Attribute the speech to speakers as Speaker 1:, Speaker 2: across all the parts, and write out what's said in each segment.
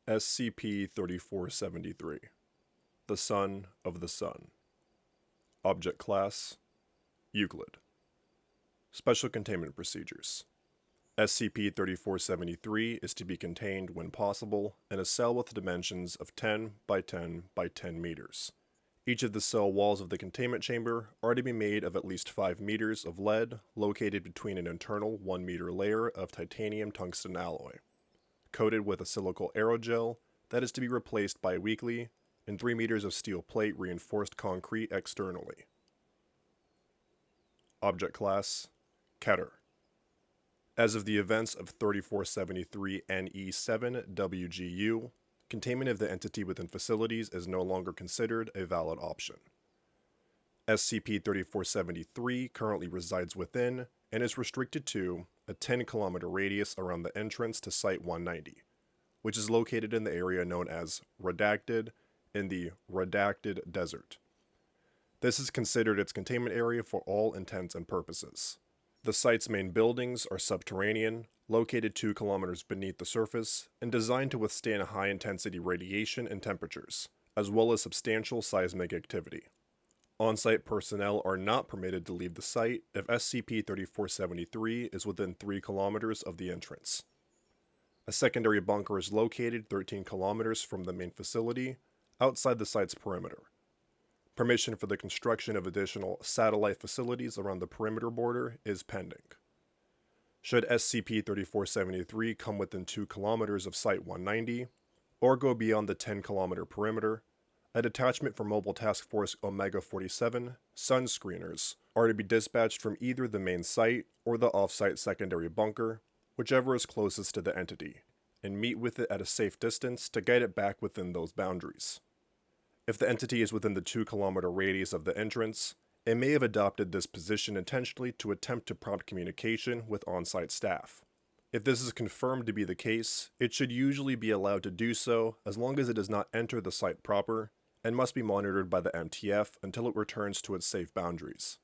Speaker 1: SCP-3473 The Son of the Sun. Object Class Euclid. Special Containment Procedures. SCP-3473 is to be contained, when possible, in a cell with dimensions of 10 by 10 by 10 meters. Each of the cell walls of the containment chamber are to be made of at least 5 meters of lead located between an internal 1 meter layer of titanium tungsten alloy, coated with a silical aerogel that is to be replaced biweekly, and 3 meters of steel plate reinforced concrete externally. Object Class Keter. As of the events of 3473 NE7 WGU, containment of the entity within facilities is no longer considered a valid option. SCP-3473 currently resides within and is restricted to a 10-kilometer radius around the entrance to Site-190, which is located in the area known as Redacted in the Redacted Desert. This is considered its containment area for all intents and purposes. The site's main buildings are subterranean, located 2 kilometers beneath the surface, and designed to withstand high-intensity radiation and temperatures, as well as substantial seismic activity. On-site personnel are not permitted to leave the site if SCP-3473 is within 3 kilometers of the entrance. A secondary bunker is located 13 kilometers from the main facility, outside the site's perimeter. Permission for the construction of additional satellite facilities around the perimeter border is pending. Should SCP-3473 come within 2 kilometers of Site-190, or go beyond the 10-kilometer perimeter, a detachment from Mobile Task Force Omega-47 Sun Screeners are to be dispatched from either the main site or the off-site secondary bunker, whichever is closest to the entity, and meet with it at a safe distance to guide it back within those boundaries. If the entity is within the 2-kilometer radius of the entrance, it may have adopted this position intentionally to attempt to prompt communication with on-site staff. If this is confirmed to be the case, it should usually be allowed to do so as long as it does not enter the site proper, and must be monitored by the MTF until it returns to its safe boundaries.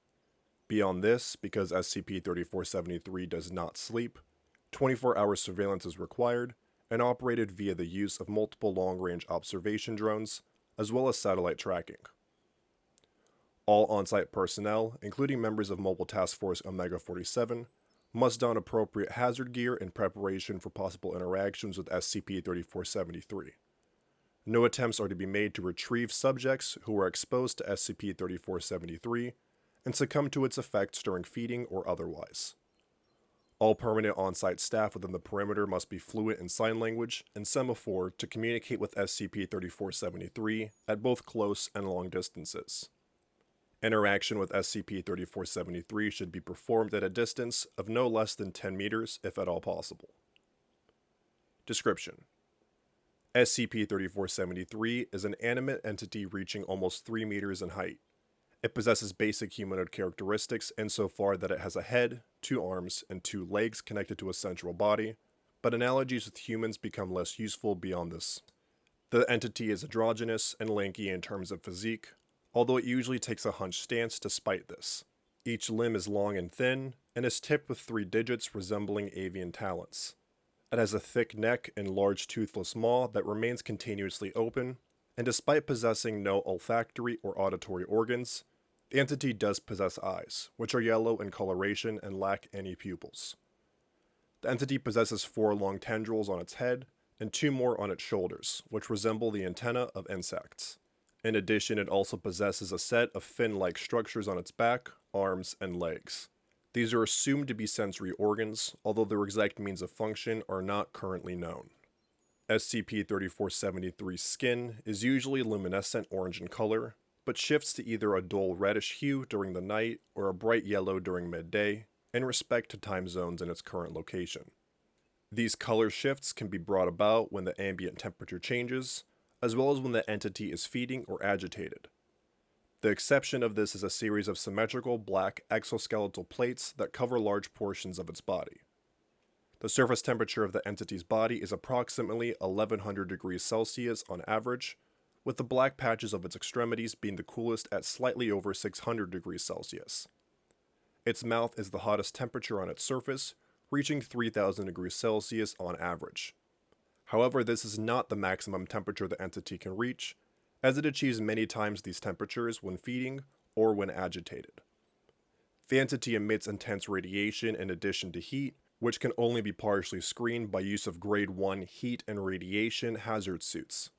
Speaker 1: Beyond this, because SCP-3473 does not sleep, 24-hour surveillance is required, and operated via the use of multiple long-range observation drones, as well as satellite tracking. All on-site personnel, including members of Mobile Task Force Omega-47, must don appropriate hazard gear in preparation for possible interactions with SCP-3473. No attempts are to be made to retrieve subjects who are exposed to SCP-3473 and succumb to its effects during feeding or otherwise. All permanent on-site staff within the perimeter must be fluent in sign language and semaphore to communicate with SCP-3473 at both close and long distances. Interaction with SCP-3473 should be performed at a distance of no less than 10 meters if at all possible. Description: SCP-3473 is an animate entity reaching almost 3 meters in height. It possesses basic humanoid characteristics insofar that it has a head, 2 arms, and 2 legs connected to a central body, but analogies with humans become less useful beyond this. The entity is androgynous and lanky in terms of physique, although it usually takes a hunched stance despite this. Each limb is long and thin, and is tipped with 3 digits resembling avian talons. It has a thick neck and large toothless maw that remains continuously open, and despite possessing no olfactory or auditory organs, the entity does possess eyes, which are yellow in coloration and lack any pupils. The entity possesses 4 long tendrils on its head, and 2 more on its shoulders, which resemble the antennae of insects. In addition, it also possesses a set of fin-like structures on its back, arms, and legs. These are assumed to be sensory organs, although their exact means of function are not currently known. SCP-3473's skin is usually luminescent orange in color, but shifts to either a dull reddish hue during the night or a bright yellow during midday, in respect to time zones in its current location. These color shifts can be brought about when the ambient temperature changes, as well as when the entity is feeding or agitated. The exception of this is a series of symmetrical black exoskeletal plates that cover large portions of its body. The surface temperature of the entity's body is approximately 1100 degrees Celsius on average, with the black patches of its extremities being the coolest at slightly over 600 degrees Celsius. Its mouth is the hottest temperature on its surface, reaching 3000 degrees Celsius on average. However, this is not the maximum temperature the entity can reach, as it achieves many times these temperatures when feeding or when agitated. The entity emits intense radiation in addition to heat, which can only be partially screened by use of Grade 1 heat and radiation hazard suits.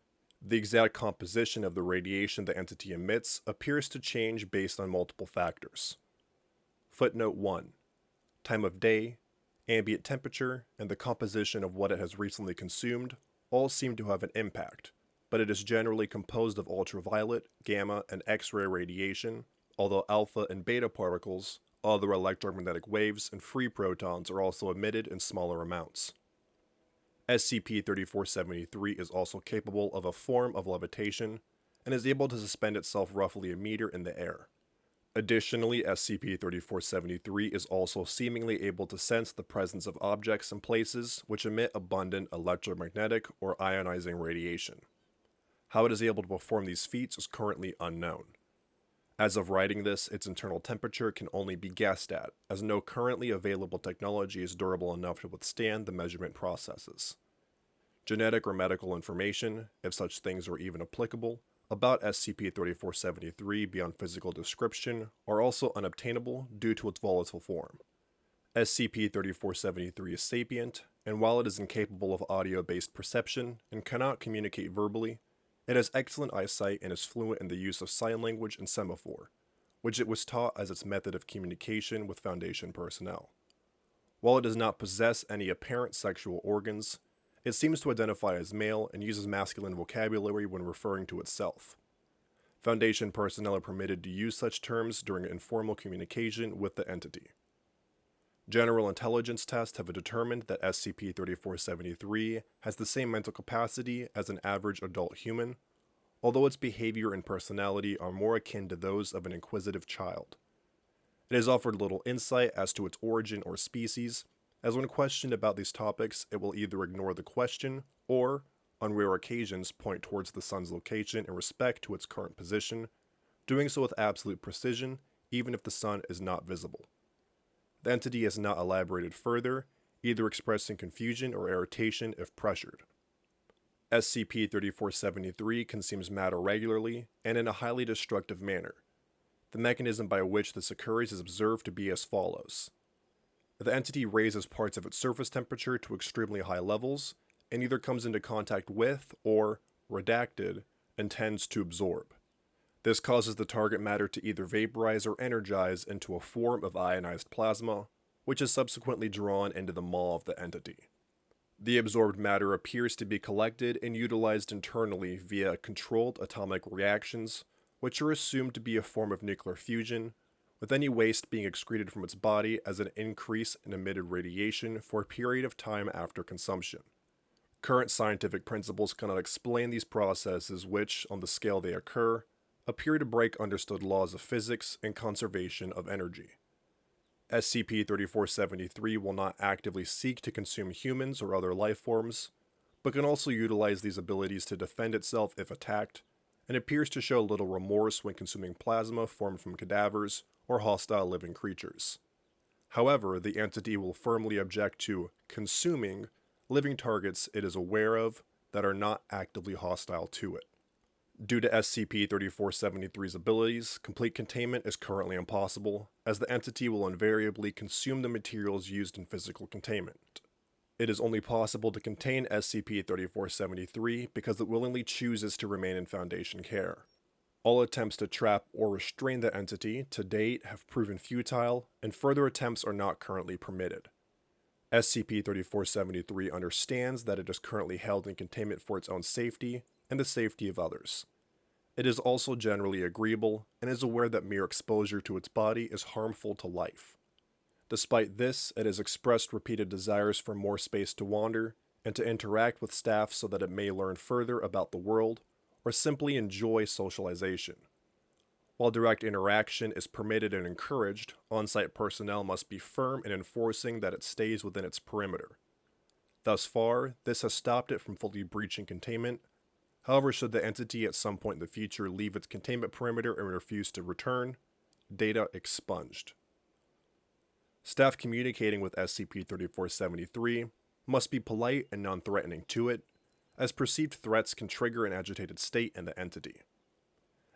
Speaker 1: The exact composition of the radiation the entity emits appears to change based on multiple factors. Footnote 1. Time of day, ambient temperature, and the composition of what it has recently consumed all seem to have an impact, but it is generally composed of ultraviolet, gamma, and X-ray radiation, although alpha and beta particles, other electromagnetic waves, and free protons are also emitted in smaller amounts. SCP-3473 is also capable of a form of levitation and is able to suspend itself roughly a meter in the air. Additionally, SCP-3473 is also seemingly able to sense the presence of objects and places which emit abundant electromagnetic or ionizing radiation. How it is able to perform these feats is currently unknown. As of writing this, its internal temperature can only be guessed at, as no currently available technology is durable enough to withstand the measurement processes. Genetic or medical information, if such things are even applicable, about SCP-3473 beyond physical description are also unobtainable due to its volatile form. SCP-3473 is sapient, and while it is incapable of audio-based perception and cannot communicate verbally, it has excellent eyesight and is fluent in the use of sign language and semaphore, which it was taught as its method of communication with Foundation personnel. While it does not possess any apparent sexual organs, it seems to identify as male and uses masculine vocabulary when referring to itself. Foundation personnel are permitted to use such terms during informal communication with the entity. General intelligence tests have determined that SCP-3473 has the same mental capacity as an average adult human, although its behavior and personality are more akin to those of an inquisitive child. It has offered little insight as to its origin or species, as when questioned about these topics, it will either ignore the question or, on rare occasions, point towards the sun's location in respect to its current position, doing so with absolute precision, even if the sun is not visible. The entity has not elaborated further, either expressing confusion or irritation if pressured. SCP-3473 consumes matter regularly and in a highly destructive manner. The mechanism by which this occurs is observed to be as follows. The entity raises parts of its surface temperature to extremely high levels and either comes into contact with or, redacted, intends to absorb. This causes the target matter to either vaporize or energize into a form of ionized plasma, which is subsequently drawn into the maw of the entity. The absorbed matter appears to be collected and utilized internally via controlled atomic reactions, which are assumed to be a form of nuclear fusion, with any waste being excreted from its body as an increase in emitted radiation for a period of time after consumption. Current scientific principles cannot explain these processes which, on the scale they occur, appear to break understood laws of physics and conservation of energy. SCP-3473 will not actively seek to consume humans or other life forms, but can also utilize these abilities to defend itself if attacked, and appears to show little remorse when consuming plasma formed from cadavers or hostile living creatures. However, the entity will firmly object to consuming living targets it is aware of that are not actively hostile to it. Due to SCP-3473's abilities, complete containment is currently impossible, as the entity will invariably consume the materials used in physical containment. It is only possible to contain SCP-3473 because it willingly chooses to remain in Foundation care. All attempts to trap or restrain the entity, to date, have proven futile, and further attempts are not currently permitted. SCP-3473 understands that it is currently held in containment for its own safety and the safety of others. It is also generally agreeable and is aware that mere exposure to its body is harmful to life. Despite this, it has expressed repeated desires for more space to wander and to interact with staff so that it may learn further about the world or simply enjoy socialization. While direct interaction is permitted and encouraged, on-site personnel must be firm in enforcing that it stays within its perimeter. Thus far, this has stopped it from fully breaching containment. However, should the entity at some point in the future leave its containment perimeter and refuse to return, data expunged. Staff communicating with SCP-3473 must be polite and non-threatening to it, as perceived threats can trigger an agitated state in the entity.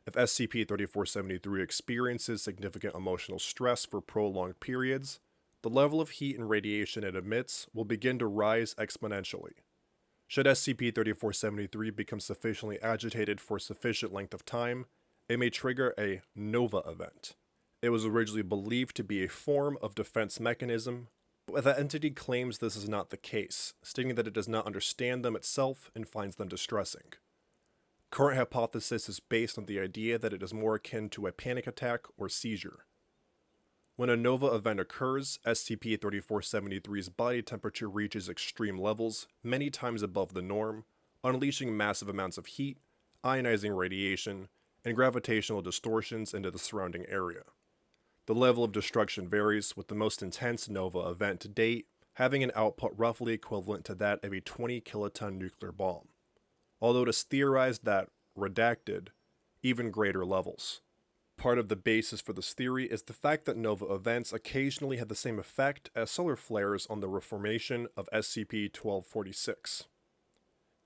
Speaker 1: If SCP-3473 experiences significant emotional stress for prolonged periods, the level of heat and radiation it emits will begin to rise exponentially. Should SCP-3473 become sufficiently agitated for a sufficient length of time, it may trigger a nova event. It was originally believed to be a form of defense mechanism, but the entity claims this is not the case, stating that it does not understand them itself and finds them distressing. Current hypothesis is based on the idea that it is more akin to a panic attack or seizure. When a nova event occurs, SCP-3473's body temperature reaches extreme levels, many times above the norm, unleashing massive amounts of heat, ionizing radiation, and gravitational distortions into the surrounding area. The level of destruction varies, with the most intense nova event to date having an output roughly equivalent to that of a 20 kiloton nuclear bomb, although it is theorized that, redacted, even greater levels. Part of the basis for this theory is the fact that nova events occasionally have the same effect as solar flares on the reformation of SCP-1246.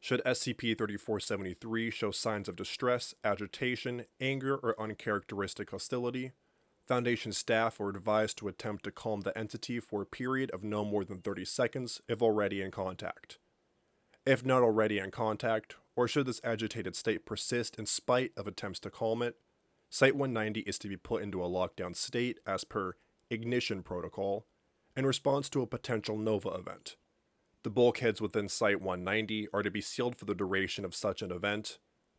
Speaker 1: Should SCP-3473 show signs of distress, agitation, anger, or uncharacteristic hostility, Foundation staff are advised to attempt to calm the entity for a period of no more than 30 seconds if already in contact. If not already in contact, or should this agitated state persist in spite of attempts to calm it, Site-190 is to be put into a lockdown state as per Ignition Protocol in response to a potential nova event. The bulkheads within Site-190 are to be sealed for the duration of such an event,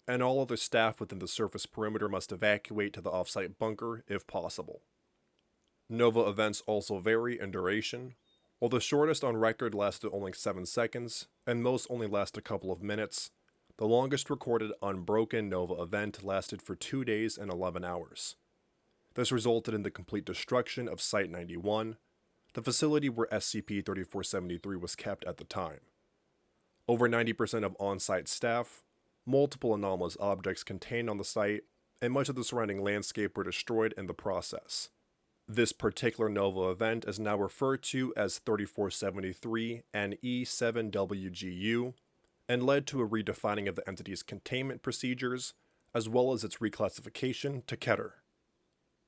Speaker 1: and all other staff within the surface perimeter must evacuate to the off-site bunker if possible. Nova events also vary in duration. While the shortest on record lasted only 7 seconds, and most only last a couple of minutes, the longest recorded unbroken nova event lasted for 2 days and 11 hours. This resulted in the complete destruction of Site-91, the facility where SCP-3473 was kept at the time. Over 90% of on-site staff, multiple anomalous objects contained on the site, and much of the surrounding landscape were destroyed in the process. This particular nova event is now referred to as 3473 NE7WGU, and led to a redefining of the entity's containment procedures, as well as its reclassification to Keter.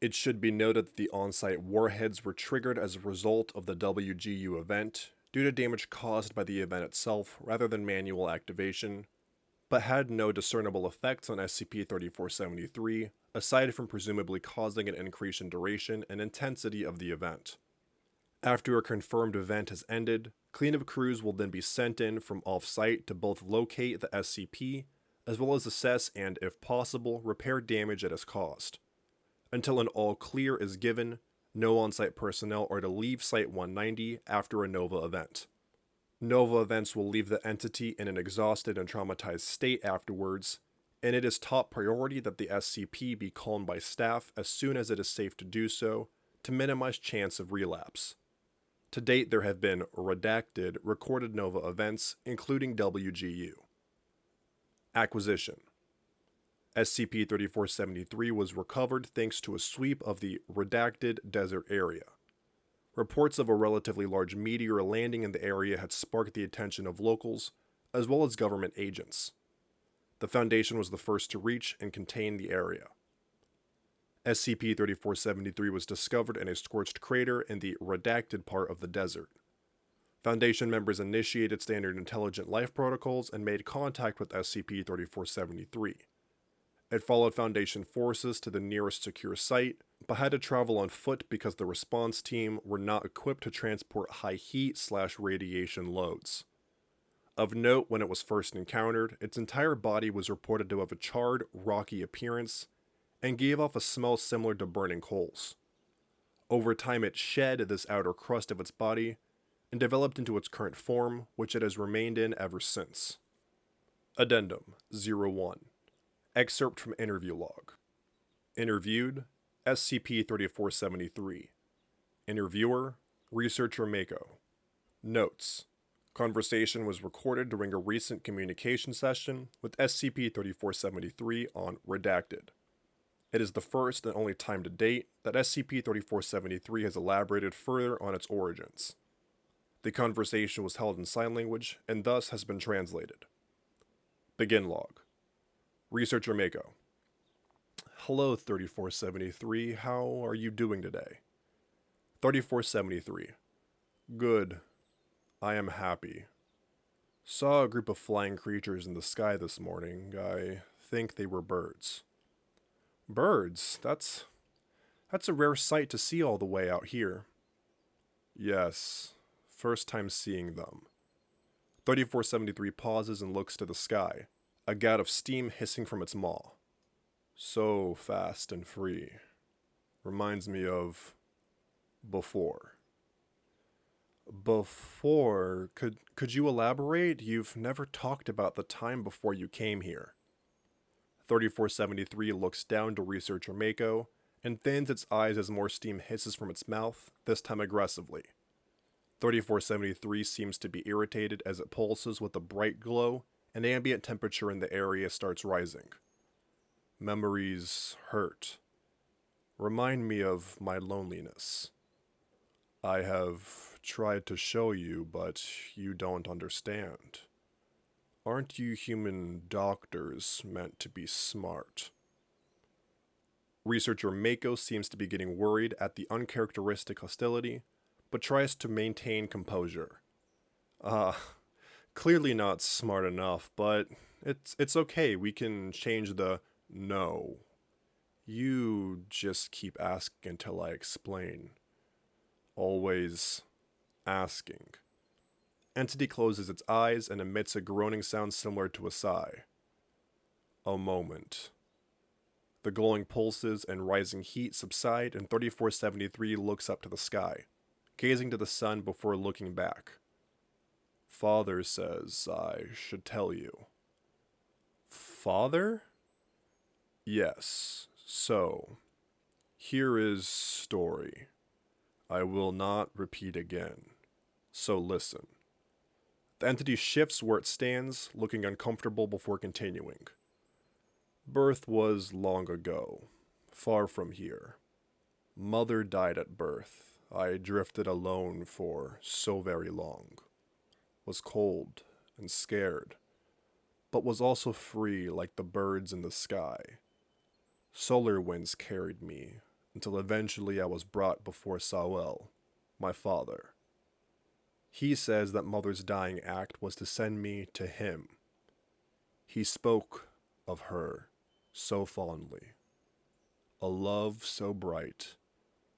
Speaker 1: It should be noted that the on-site warheads were triggered as a result of the WGU event due to damage caused by the event itself rather than manual activation, but had no discernible effects on SCP-3473, aside from presumably causing an increase in duration and intensity of the event. After a confirmed event has ended, cleanup crews will then be sent in from off-site to both locate the SCP, as well as assess and, if possible, repair damage it has caused. Until an all-clear is given, no on-site personnel are to leave Site-190 after a nova event. Nova events will leave the entity in an exhausted and traumatized state afterwards, and it is top priority that the SCP be calmed by staff as soon as it is safe to do so, to minimize chance of relapse. To date, there have been redacted recorded nova events, including WGU. Acquisition. SCP-3473 was recovered thanks to a sweep of the redacted desert area. Reports of a relatively large meteor landing in the area had sparked the attention of locals, as well as government agents. The Foundation was the first to reach and contain the area. SCP-3473 was discovered in a scorched crater in the redacted part of the desert. Foundation members initiated standard intelligent life protocols and made contact with SCP-3473. It followed Foundation forces to the nearest secure site, but had to travel on foot because the response team were not equipped to transport high heat/radiation loads. Of note, when it was first encountered, its entire body was reported to have a charred, rocky appearance, and gave off a smell similar to burning coals. Over time it shed this outer crust of its body, and developed into its current form, which it has remained in ever since. Addendum 01. Excerpt from Interview Log. Interviewed, SCP-3473. Interviewer, Researcher Mako. Notes. Conversation was recorded during a recent communication session with SCP-3473 on Redacted. It is the first and only time to date that SCP-3473 has elaborated further on its origins. The conversation was held in sign language and thus has been translated. Begin log. Researcher Mako. Hello, 3473. How are you doing today? 3473. Good. I am happy. Saw a group of flying creatures in the sky this morning. I think they were birds. Birds? That's a rare sight to see all the way out here. Yes. First time seeing them. 3473 pauses and looks to the sky, a gout of steam hissing from its maw. So fast and free. Reminds me of before. Before? Could you elaborate? You've never talked about the time before you came here. 3473 looks down to researcher Mako and thins its eyes as more steam hisses from its mouth, this time aggressively. 3473 seems to be irritated as it pulses with a bright glow, and ambient temperature in the area starts rising. Memories hurt. Remind me of my loneliness. I have tried to show you, but you don't understand. Aren't you human doctors meant to be smart? Researcher Mako seems to be getting worried at the uncharacteristic hostility, but tries to maintain composure. Clearly not smart enough, but it's okay. We can change the no. You just keep asking until I explain. Always asking. Entity closes its eyes and emits a groaning sound similar to a sigh. A moment. The glowing pulses and rising heat subside, and 3473 looks up to the sky, gazing to the sun before looking back. Father says I should tell you. Father? Yes, so, here is story. I will not repeat again, so listen. The entity shifts where it stands, looking uncomfortable before continuing. Birth was long ago, far from here. Mother died at birth. I drifted alone for so very long. Was cold and scared, but was also free like the birds in the sky. Solar winds carried me, until eventually I was brought before Sawel, my father. He says that Mother's dying act was to send me to him. He spoke of her so fondly, a love so bright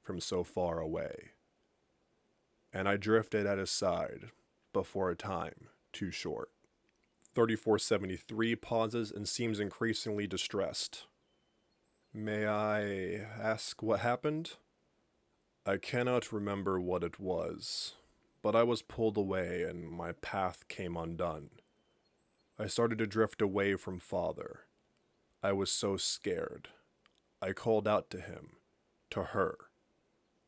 Speaker 1: from so far away. And I drifted at his side before a time too short. 3473 pauses and seems increasingly distressed. May I ask what happened? I cannot remember what it was, but I was pulled away and my path came undone. I started to drift away from Father. I was so scared. I called out to him, to her.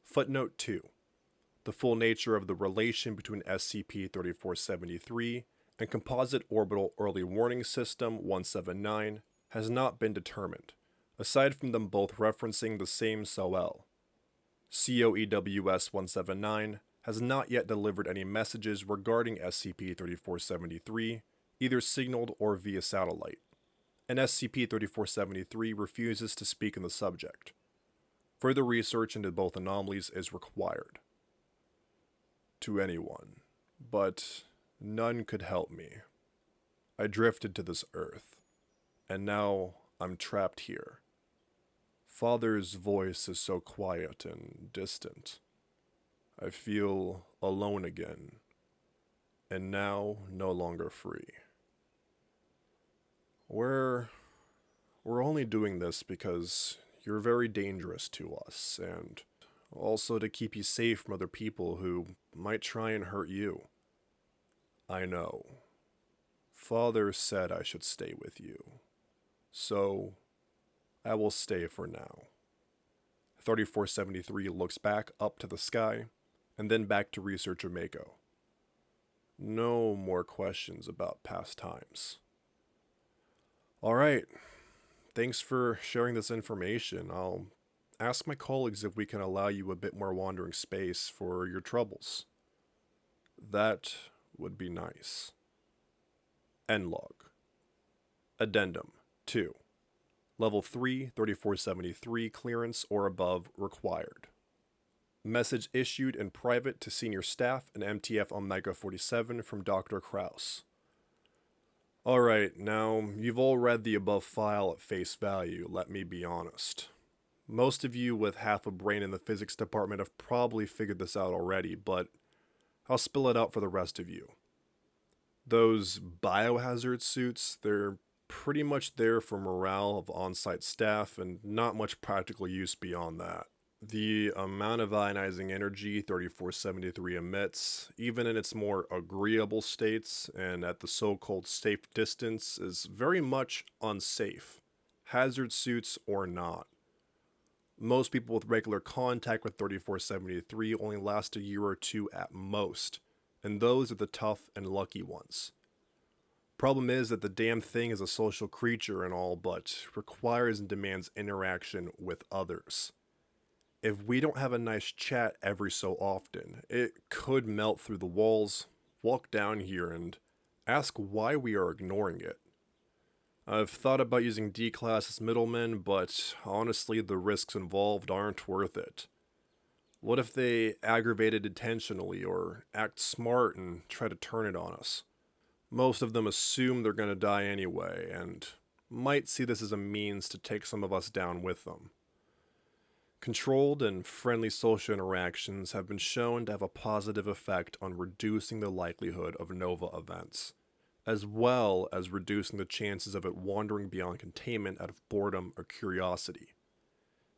Speaker 1: Footnote 2. The full nature of the relation between SCP-3473 and Composite Orbital Early Warning System 179 has not been determined, aside from them both referencing the same SOL. COEWS-179 has not yet delivered any messages regarding SCP-3473, either signaled or via satellite, and SCP-3473 refuses to speak on the subject. Further research into both anomalies is required. To anyone, but none could help me. I drifted to this earth, and now I'm trapped here. Father's voice is so quiet and distant. I feel alone again, and now no longer free. We're only doing this because you're very dangerous to us, and also to keep you safe from other people who might try and hurt you. I know. Father said I should stay with you, so I will stay for now. 3473 looks back up to the sky, and then back to researcher Mako. No more questions about past times. Alright, thanks for sharing this information. I'll ask my colleagues if we can allow you a bit more wandering space for your troubles. That would be nice. End log. Addendum 2. Level 3, 3473 clearance or above required. Message issued in private to senior staff and MTF Omega 47 from Dr. Kraus. Alright, now, you've all read the above file at face value, let me be honest. Most of you with half a brain in the physics department have probably figured this out already, but I'll spill it out for the rest of you. Those biohazard suits, they're pretty much there for morale of on-site staff and not much practical use beyond that. The amount of ionizing energy 3473 emits, even in its more agreeable states and at the so-called safe distance, is very much unsafe, hazard suits or not. Most people with regular contact with 3473 only last a year or two at most, and those are the tough and lucky ones. Problem is that the damn thing is a social creature and all, but requires and demands interaction with others. If we don't have a nice chat every so often, it could melt through the walls, walk down here, and ask why we are ignoring it. I've thought about using D-Class as middlemen, but honestly the risks involved aren't worth it. What if they aggravate it intentionally or act smart and try to turn it on us? Most of them assume they're gonna die anyway, and might see this as a means to take some of us down with them. Controlled and friendly social interactions have been shown to have a positive effect on reducing the likelihood of Nova events, as well as reducing the chances of it wandering beyond containment out of boredom or curiosity.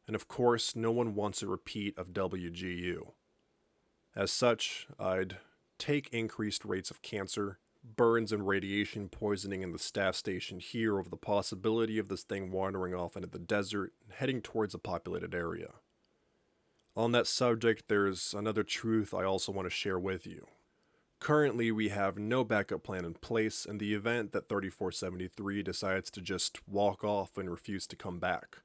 Speaker 1: And of course, no one wants a repeat of WGU. As such, I'd take increased rates of cancer, burns and radiation poisoning in the staff station here over the possibility of this thing wandering off into the desert and heading towards a populated area. On that subject, there's another truth I also want to share with you. Currently, we have no backup plan in place in the event that 3473 decides to just walk off and refuse to come back.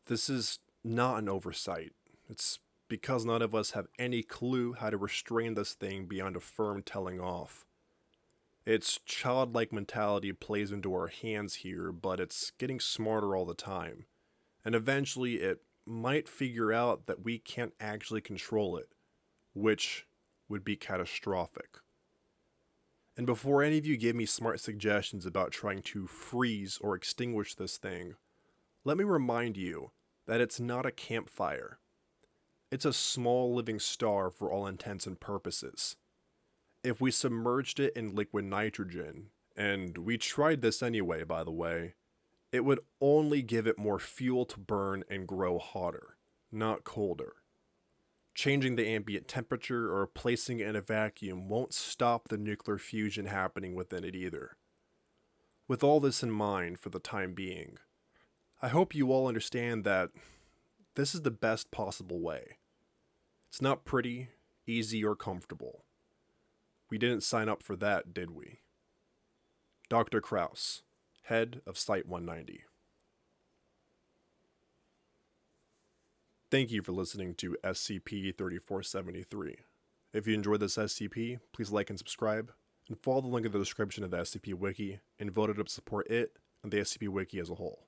Speaker 1: This is not an oversight. It's because none of us have any clue how to restrain this thing beyond a firm telling off. Its childlike mentality plays into our hands here, but it's getting smarter all the time. And eventually it might figure out that we can't actually control it, which would be catastrophic. And before any of you give me smart suggestions about trying to freeze or extinguish this thing, let me remind you that it's not a campfire. It's a small living star for all intents and purposes. If we submerged it in liquid nitrogen, and we tried this anyway by the way, it would only give it more fuel to burn and grow hotter, not colder. Changing the ambient temperature or placing it in a vacuum won't stop the nuclear fusion happening within it either. With all this in mind for the time being, I hope you all understand that this is the best possible way. It's not pretty, easy, or comfortable. We didn't sign up for that, did we? Dr. Kraus, head of Site 190. Thank you for listening to SCP-3473. If you enjoyed this SCP, please like and subscribe, and follow the link in the description of the SCP Wiki, and vote to support it and the SCP Wiki as a whole.